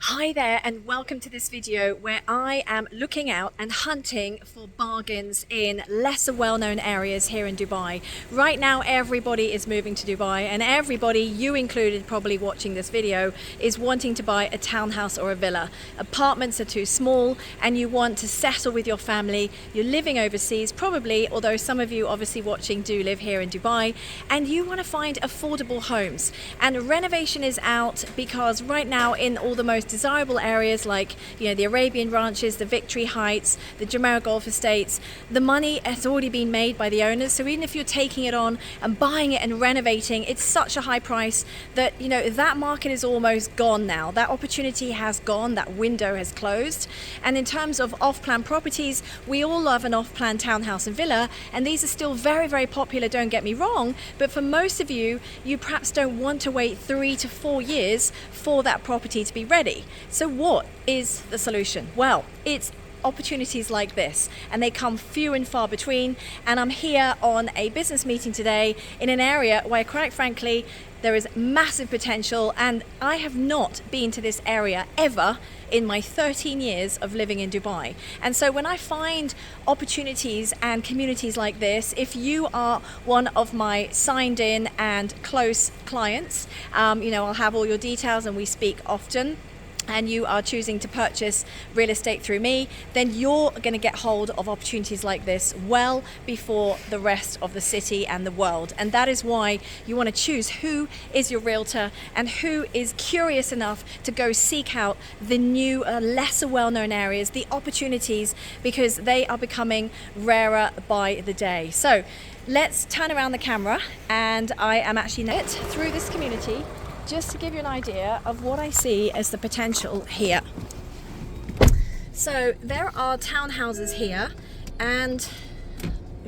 Hi there and welcome to this video where I am looking out and hunting for bargains in lesser well-known areas here in Dubai. Right now everybody is moving to Dubai and everybody, you included probably watching this video, is wanting to buy a townhouse or a villa. Apartments are too small and you want to settle with your family. You're living overseas probably, although some of you obviously watching do live here in Dubai, and you want to find affordable homes. And Renovation is out because right now in all the most desirable areas like the Arabian Ranches, the Victory Heights, the Jumeirah Golf Estates, the money has already been made by the owners. So even if you're taking it on and buying it and renovating, it's such a high price that that market is almost gone now. That opportunity has gone, that window has closed. And in terms of off-plan properties, we all love an off-plan townhouse and villa, and these are still very, very popular, don't get me wrong, but for most of you, you perhaps don't want to wait 3 to 4 years for that property to be ready. So what is the solution? Well, it's opportunities like this, and they come few and far between. And I'm here on a business meeting today in an area where, quite frankly, there is massive potential, and I have not been to this area ever in my 13 years of living in Dubai. And so when I find opportunities and communities like this, if you are one of my signed in and close clients, I'll have all your details and we speak often, and you are choosing to purchase real estate through me, then you're going to get hold of opportunities like this well before the rest of the city and the world. And that is why you want to choose who is your realtor and who is curious enough to go seek out the new, lesser well-known areas, the opportunities, because they are becoming rarer by the day. So let's turn around the camera, and I am actually through this community just to give you an idea of what I see as the potential here. So there are townhouses here, and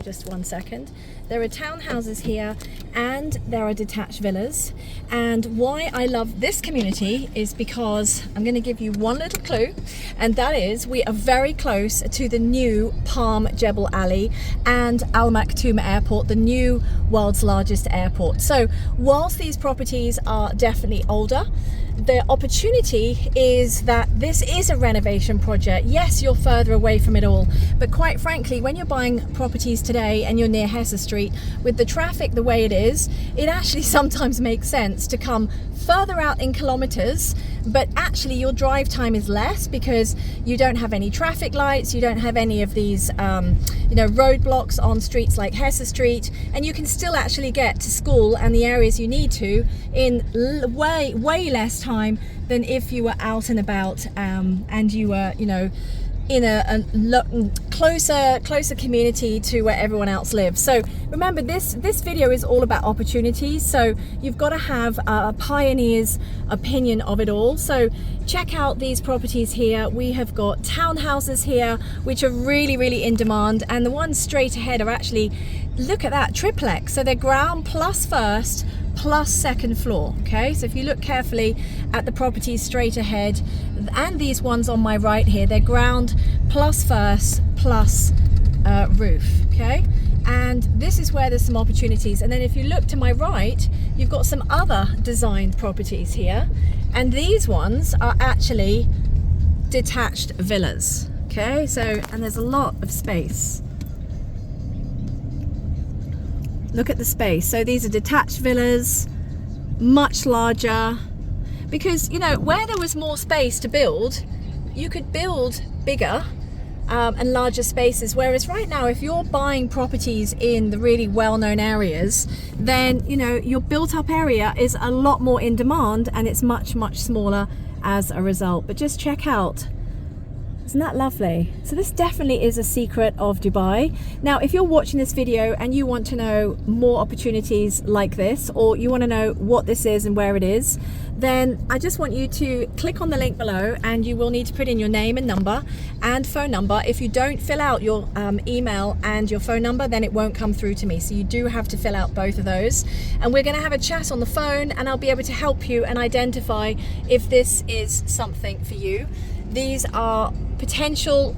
just one second. There are townhouses here and there are detached villas. And why I love this community is because I'm going to give you one little clue, and that is we are very close to the new Palm Jebel Ali and Al Maktoum Airport, the new world's largest airport. So whilst these properties are definitely older, the opportunity is that this is a renovation project. Yes, you're further away from it all, but quite frankly, when you're buying properties today and you're near Hesse Street, with the traffic the way it is, it actually sometimes makes sense to come further out in kilometers, but actually your drive time is less because you don't have any traffic lights, you don't have any of these roadblocks on streets like Hesse Street, and you can still actually get to school and the areas you need to in way less time than if you were out and about and you were in a closer community to where everyone else lives. So remember, this video is all about opportunities, so you've got to have a pioneer's opinion of it all. So check out these properties here. We have got townhouses here which are really in demand, and the ones straight ahead are actually, look at that, triplex. So they're ground plus first plus second floor. Okay, so if you look carefully at the properties straight ahead and these ones on my right here, they're ground plus first plus roof. Okay, and this is where there's some opportunities. And then if you look to my right, you've got some other designed properties here, and these ones are actually detached villas. Okay, so, and there's a lot of space. Look at the space. So these are detached villas, much larger, because where there was more space to build, you could build bigger and larger spaces. Whereas right now, if you're buying properties in the really well-known areas, then your built-up area is a lot more in demand, and it's much smaller as a result. But just check out. Isn't that lovely? So this definitely is a secret of Dubai. Now, if you're watching this video and you want to know more opportunities like this, or you want to know what this is and where it is, then I just want you to click on the link below, and you will need to put in your name and number and phone number. If you don't fill out your email and your phone number, then it won't come through to me. So you do have to fill out both of those, and we're going to have a chat on the phone, and I'll be able to help you and identify if this is something for you. These are potential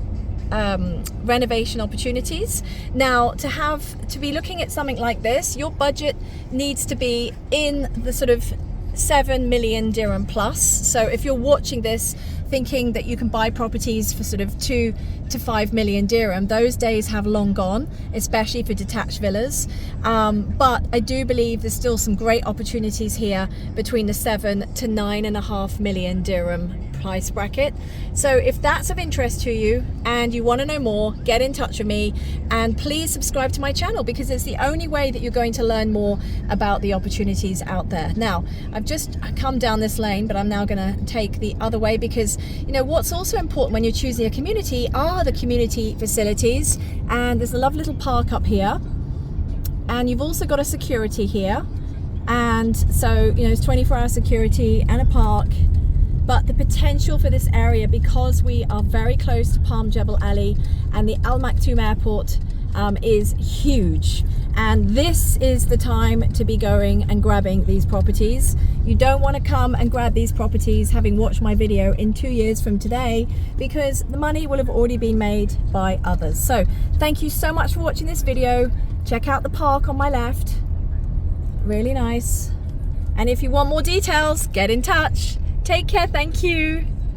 renovation opportunities. Now, to be looking at something like this, your budget needs to be in the sort of 7 million dirham plus. So if you're watching this thinking that you can buy properties for sort of 2 to 5 million dirham, those days have long gone, especially for detached villas. But I do believe there's still some great opportunities here between the 7 to 9.5 million dirham price bracket. So if that's of interest to you and you want to know more, get in touch with me, and please subscribe to my channel, because it's the only way that you're going to learn more about the opportunities out there. Now, I've just come down this lane, but I'm now going to take the other way, because you know what's also important when you're choosing a community are the community facilities. And there's a lovely little park up here, and you've also got a security here, and so you know it's 24-hour security and a park. But the potential for this area, because we are very close to Palm Jebel Ali and the Al Maktoum airport, is huge. And this is the time to be going and grabbing these properties. You don't want to come and grab these properties having watched my video in 2 years from today, because the money will have already been made by others. So thank you so much for watching this video. Check out the park on my left, really nice. And if you want more details, get in touch. Take care, thank you.